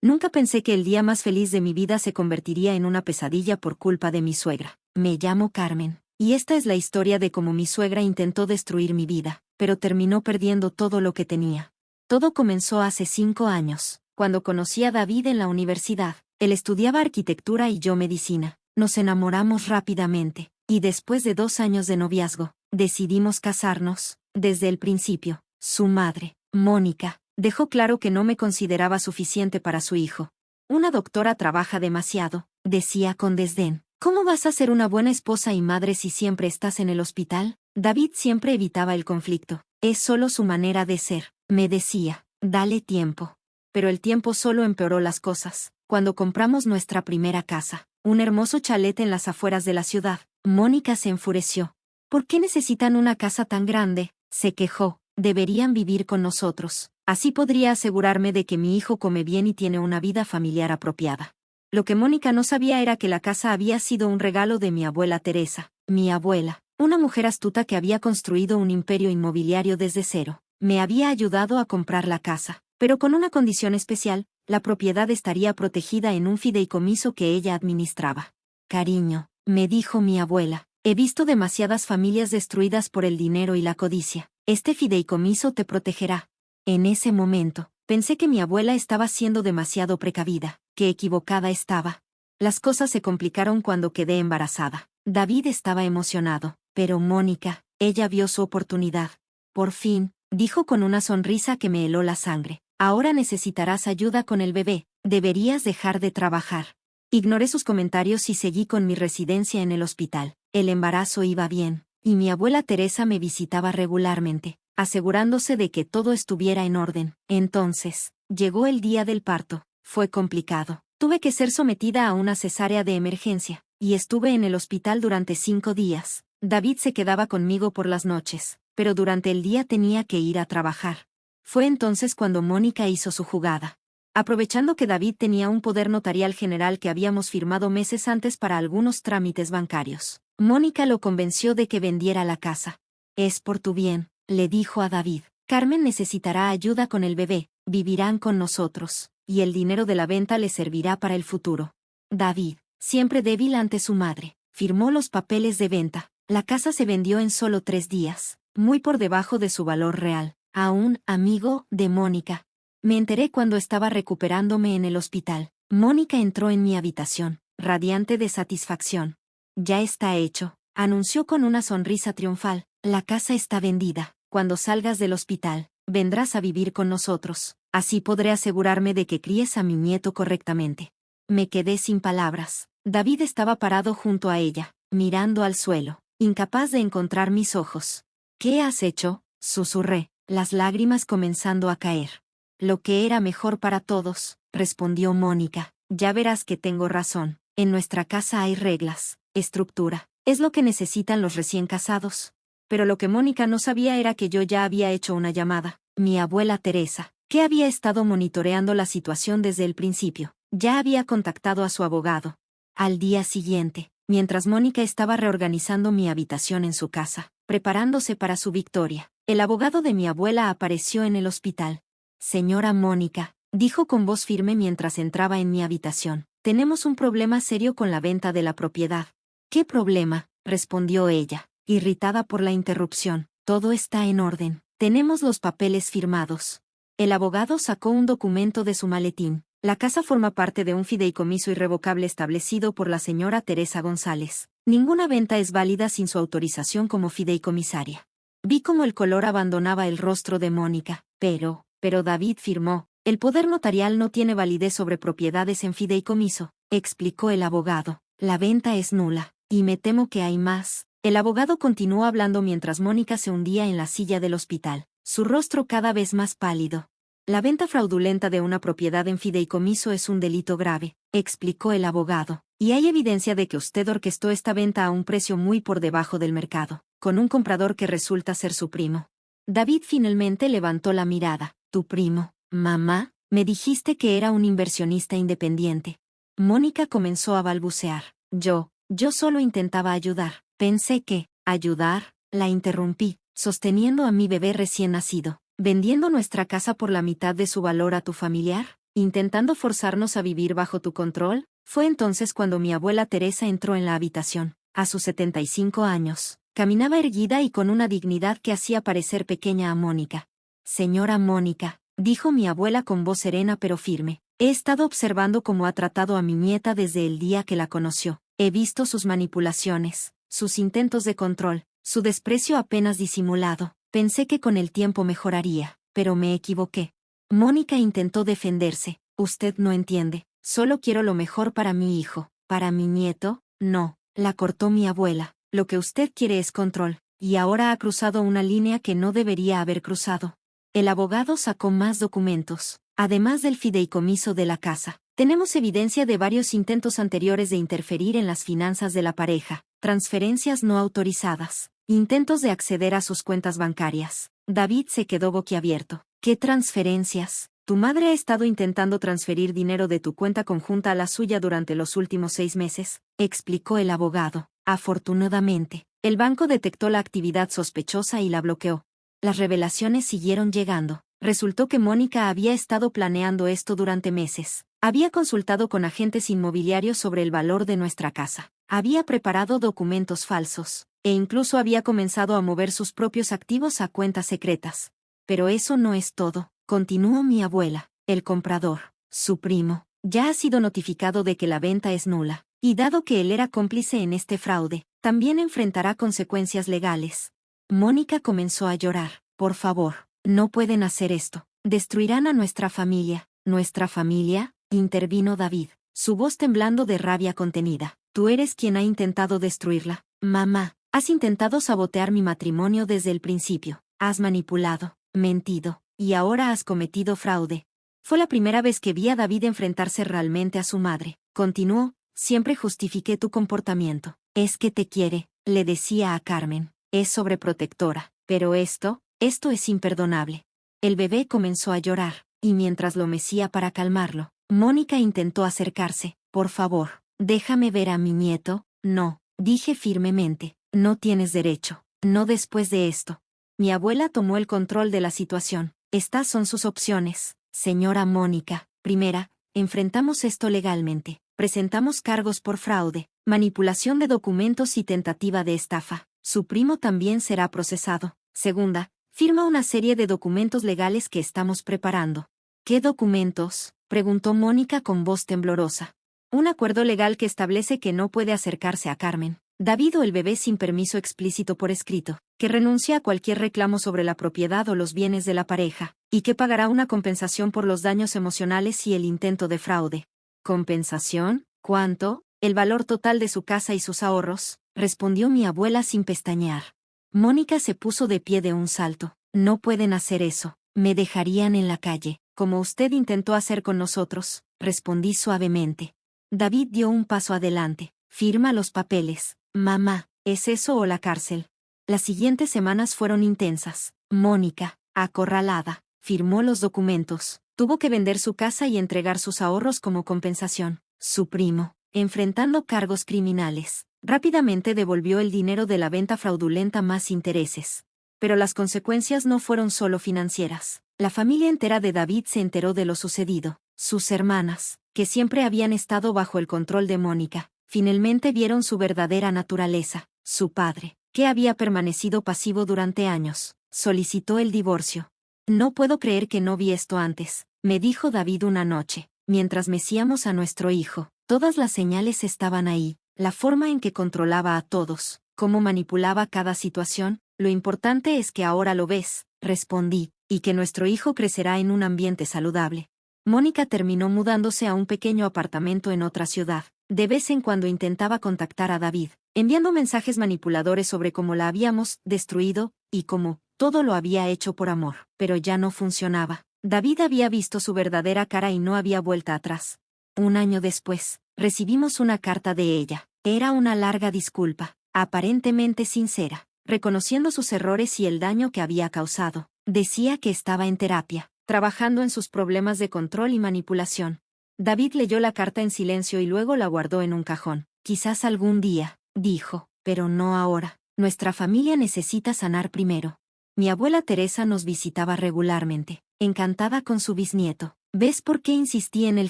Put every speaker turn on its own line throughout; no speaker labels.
Nunca pensé que el día más feliz de mi vida se convertiría en una pesadilla por culpa de mi suegra. Me llamo Carmen, y esta es la historia de cómo mi suegra intentó destruir mi vida, pero terminó perdiendo todo lo que tenía. Todo comenzó hace 5 años, cuando conocí a David en la universidad. Él estudiaba arquitectura y yo medicina. Nos enamoramos rápidamente, y después de 2 años de noviazgo, decidimos casarnos. Desde el principio, su madre, Mónica, dejó claro que no me consideraba suficiente para su hijo. Una doctora trabaja demasiado, decía con desdén. ¿Cómo vas a ser una buena esposa y madre si siempre estás en el hospital? David siempre evitaba el conflicto. Es solo su manera de ser, me decía. Dale tiempo. Pero el tiempo solo empeoró las cosas. Cuando compramos nuestra primera casa, un hermoso chalet en las afueras de la ciudad, Mónica se enfureció. ¿Por qué necesitan una casa tan grande?, se quejó. Deberían vivir con nosotros. Así podría asegurarme de que mi hijo come bien y tiene una vida familiar apropiada. Lo que Mónica no sabía era que la casa había sido un regalo de mi abuela Teresa. Mi abuela, una mujer astuta que había construido un imperio inmobiliario desde cero, me había ayudado a comprar la casa, pero con una condición especial: la propiedad estaría protegida en un fideicomiso que ella administraba. Cariño, me dijo mi abuela, he visto demasiadas familias destruidas por el dinero y la codicia. Este fideicomiso te protegerá. En ese momento, pensé que mi abuela estaba siendo demasiado precavida. Qué equivocada estaba. Las cosas se complicaron cuando quedé embarazada. David estaba emocionado, pero Mónica, ella vio su oportunidad. Por fin, dijo con una sonrisa que me heló la sangre. Ahora necesitarás ayuda con el bebé, deberías dejar de trabajar. Ignoré sus comentarios y seguí con mi residencia en el hospital. El embarazo iba bien, y mi abuela Teresa me visitaba regularmente, asegurándose de que todo estuviera en orden. Entonces, llegó el día del parto. Fue complicado. Tuve que ser sometida a una cesárea de emergencia, y estuve en el hospital durante 5 días. David se quedaba conmigo por las noches, pero durante el día tenía que ir a trabajar. Fue entonces cuando Mónica hizo su jugada. Aprovechando que David tenía un poder notarial general que habíamos firmado meses antes para algunos trámites bancarios, Mónica lo convenció de que vendiera la casa. Es por tu bien, le dijo a David. Carmen necesitará ayuda con el bebé, vivirán con nosotros, y el dinero de la venta le servirá para el futuro. David, siempre débil ante su madre, firmó los papeles de venta. La casa se vendió en solo 3 días, muy por debajo de su valor real. A un amigo de Mónica. Me enteré cuando estaba recuperándome en el hospital. Mónica entró en mi habitación, radiante de satisfacción. Ya está hecho, anunció con una sonrisa triunfal. La casa está vendida. Cuando salgas del hospital, vendrás a vivir con nosotros. Así podré asegurarme de que críes a mi nieto correctamente. Me quedé sin palabras. David estaba parado junto a ella, mirando al suelo, incapaz de encontrar mis ojos. ¿Qué has hecho?, susurré, las lágrimas comenzando a caer. Lo que era mejor para todos, respondió Mónica. Ya verás que tengo razón. En nuestra casa hay reglas, estructura. Es lo que necesitan los recién casados. Pero lo que Mónica no sabía era que yo ya había hecho una llamada. Mi abuela Teresa, que había estado monitoreando la situación desde el principio, ya había contactado a su abogado. Al día siguiente, mientras Mónica estaba reorganizando mi habitación en su casa, preparándose para su victoria, el abogado de mi abuela apareció en el hospital. Señora Mónica, dijo con voz firme mientras entraba en mi habitación, tenemos un problema serio con la venta de la propiedad. ¿Qué problema?, respondió ella, irritada por la interrupción. Todo está en orden. Tenemos los papeles firmados. El abogado sacó un documento de su maletín. La casa forma parte de un fideicomiso irrevocable establecido por la señora Teresa González. Ninguna venta es válida sin su autorización como fideicomisaria. Vi cómo el color abandonaba el rostro de Mónica. Pero David firmó. El poder notarial no tiene validez sobre propiedades en fideicomiso, explicó el abogado. La venta es nula, y me temo que hay más. El abogado continuó hablando mientras Mónica se hundía en la silla del hospital, su rostro cada vez más pálido. La venta fraudulenta de una propiedad en fideicomiso es un delito grave, explicó el abogado, y hay evidencia de que usted orquestó esta venta a un precio muy por debajo del mercado, con un comprador que resulta ser su primo. David finalmente levantó la mirada. ¿Tu primo, mamá? Me dijiste que era un inversionista independiente. Mónica comenzó a balbucear. Yo solo intentaba ayudar. Pensé que, ayudar, la interrumpí, sosteniendo a mi bebé recién nacido. ¿Vendiendo nuestra casa por la mitad de su valor a tu familiar? intentando forzarnos a vivir bajo tu control. Fue entonces cuando mi abuela Teresa entró en la habitación. A sus 75 años, caminaba erguida y con una dignidad que hacía parecer pequeña a Mónica. Señora Mónica, dijo mi abuela con voz serena pero firme, he estado observando cómo ha tratado a mi nieta desde el día que la conoció. He visto sus manipulaciones, sus intentos de control, su desprecio apenas disimulado. Pensé que con el tiempo mejoraría, pero me equivoqué. Mónica intentó defenderse. Usted no entiende. Solo quiero lo mejor para mi hijo. ¿Para mi nieto? No, la cortó mi abuela. Lo que usted quiere es control, y ahora ha cruzado una línea que no debería haber cruzado. El abogado sacó más documentos, además del fideicomiso de la casa. Tenemos evidencia de varios intentos anteriores de interferir en las finanzas de la pareja, transferencias no autorizadas, intentos de acceder a sus cuentas bancarias. David se quedó boquiabierto. ¿Qué transferencias? Tu madre ha estado intentando transferir dinero de tu cuenta conjunta a la suya durante los últimos 6 meses, explicó el abogado. Afortunadamente, el banco detectó la actividad sospechosa y la bloqueó. Las revelaciones siguieron llegando. Resultó que Mónica había estado planeando esto durante meses. Había consultado con agentes inmobiliarios sobre el valor de nuestra casa. Había preparado documentos falsos, e incluso había comenzado a mover sus propios activos a cuentas secretas. Pero eso no es todo, continuó mi abuela. El comprador, su primo, ya ha sido notificado de que la venta es nula, y dado que él era cómplice en este fraude, también enfrentará consecuencias legales. Mónica comenzó a llorar. Por favor, no pueden hacer esto. Destruirán a nuestra familia. ¿Nuestra familia? Intervino David, su voz temblando de rabia contenida. Tú eres quien ha intentado destruirla. Mamá, has intentado sabotear mi matrimonio desde el principio. Has manipulado, mentido, y ahora has cometido fraude. Fue la primera vez que vi a David enfrentarse realmente a su madre. Continuó, siempre justifiqué tu comportamiento. Es que te quiere, le decía a Carmen. Es sobreprotectora, pero esto es imperdonable. El bebé comenzó a llorar, y mientras lo mecía para calmarlo, Mónica intentó acercarse. Por favor, déjame ver a mi nieto. No, dije firmemente, no tienes derecho, no después de esto. Mi abuela tomó el control de la situación. Estas son sus opciones, señora Mónica. Primera, enfrentamos esto legalmente. Presentamos cargos por fraude, manipulación de documentos y tentativa de estafa. Su primo también será procesado. Segunda, firma una serie de documentos legales que estamos preparando. ¿Qué documentos?, preguntó Mónica con voz temblorosa. Un acuerdo legal que establece que no puede acercarse a Carmen, David o el bebé sin permiso explícito por escrito, que renuncia a cualquier reclamo sobre la propiedad o los bienes de la pareja, y que pagará una compensación por los daños emocionales y el intento de fraude. ¿Compensación? ¿Cuánto? El valor total de su casa y sus ahorros, respondió mi abuela sin pestañear. Mónica se puso de pie de un salto. No pueden hacer eso, me dejarían en la calle, como usted intentó hacer con nosotros, respondí suavemente. David dio un paso adelante. Firma los papeles. Mamá, ¿es eso o la cárcel? Las siguientes semanas fueron intensas. Mónica, acorralada, firmó los documentos. Tuvo que vender su casa y entregar sus ahorros como compensación. Su primo, enfrentando cargos criminales, rápidamente devolvió el dinero de la venta fraudulenta más intereses. Pero las consecuencias no fueron solo financieras. La familia entera de David se enteró de lo sucedido. Sus hermanas, que siempre habían estado bajo el control de Mónica, finalmente vieron su verdadera naturaleza. Su padre, que había permanecido pasivo durante años, solicitó el divorcio. No puedo creer que no vi esto antes, me dijo David una noche, mientras mecíamos a nuestro hijo. Todas las señales estaban ahí, la forma en que controlaba a todos, cómo manipulaba cada situación. Lo importante es que ahora lo ves, respondí, y que nuestro hijo crecerá en un ambiente saludable. Mónica terminó mudándose a un pequeño apartamento en otra ciudad. De vez en cuando intentaba contactar a David, enviando mensajes manipuladores sobre cómo la habíamos destruido, y cómo todo lo había hecho por amor, pero ya no funcionaba. David había visto su verdadera cara y no había vuelta atrás. Un año después, recibimos una carta de ella. Era una larga disculpa, aparentemente sincera, reconociendo sus errores y el daño que había causado. Decía que estaba en terapia, trabajando en sus problemas de control y manipulación. David leyó la carta en silencio y luego la guardó en un cajón. Quizás algún día, dijo, pero no ahora. Nuestra familia necesita sanar primero. Mi abuela Teresa nos visitaba regularmente, encantada con su bisnieto. ¿Ves por qué insistí en el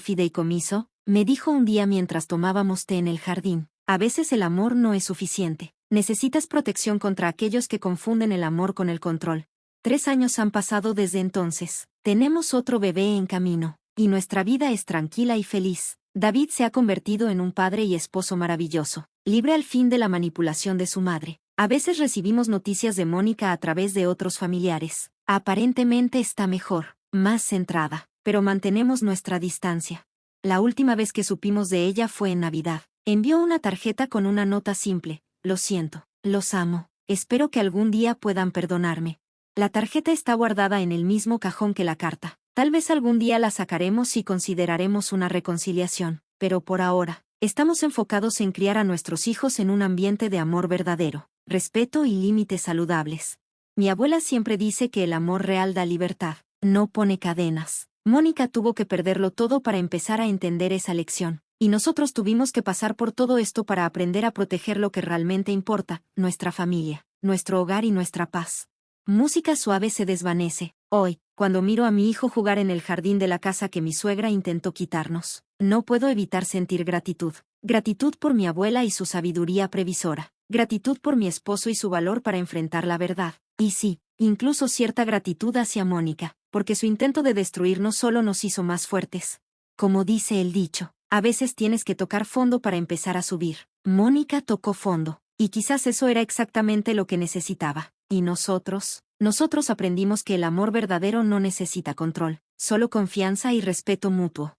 fideicomiso? Me dijo un día mientras tomábamos té en el jardín. A veces el amor no es suficiente. Necesitas protección contra aquellos que confunden el amor con el control. 3 años han pasado desde entonces. Tenemos otro bebé en camino. Y nuestra vida es tranquila y feliz. David se ha convertido en un padre y esposo maravilloso, libre al fin de la manipulación de su madre. A veces recibimos noticias de Mónica a través de otros familiares. Aparentemente está mejor, más centrada, pero mantenemos nuestra distancia. La última vez que supimos de ella fue en Navidad. Envió una tarjeta con una nota simple: lo siento, los amo, espero que algún día puedan perdonarme. La tarjeta está guardada en el mismo cajón que la carta. Tal vez algún día la sacaremos y consideraremos una reconciliación, pero por ahora, estamos enfocados en criar a nuestros hijos en un ambiente de amor verdadero, respeto y límites saludables. Mi abuela siempre dice que el amor real da libertad, no pone cadenas. Mónica tuvo que perderlo todo para empezar a entender esa lección, y nosotros tuvimos que pasar por todo esto para aprender a proteger lo que realmente importa: nuestra familia, nuestro hogar y nuestra paz. Música suave se desvanece. Hoy, cuando miro a mi hijo jugar en el jardín de la casa que mi suegra intentó quitarnos, no puedo evitar sentir gratitud. Gratitud por mi abuela y su sabiduría previsora. Gratitud por mi esposo y su valor para enfrentar la verdad. Y sí, incluso cierta gratitud hacia Mónica, porque su intento de destruirnos solo nos hizo más fuertes. Como dice el dicho, a veces tienes que tocar fondo para empezar a subir. Mónica tocó fondo, y quizás eso era exactamente lo que necesitaba. ¿Y nosotros? Nosotros aprendimos que el amor verdadero no necesita control, solo confianza y respeto mutuo.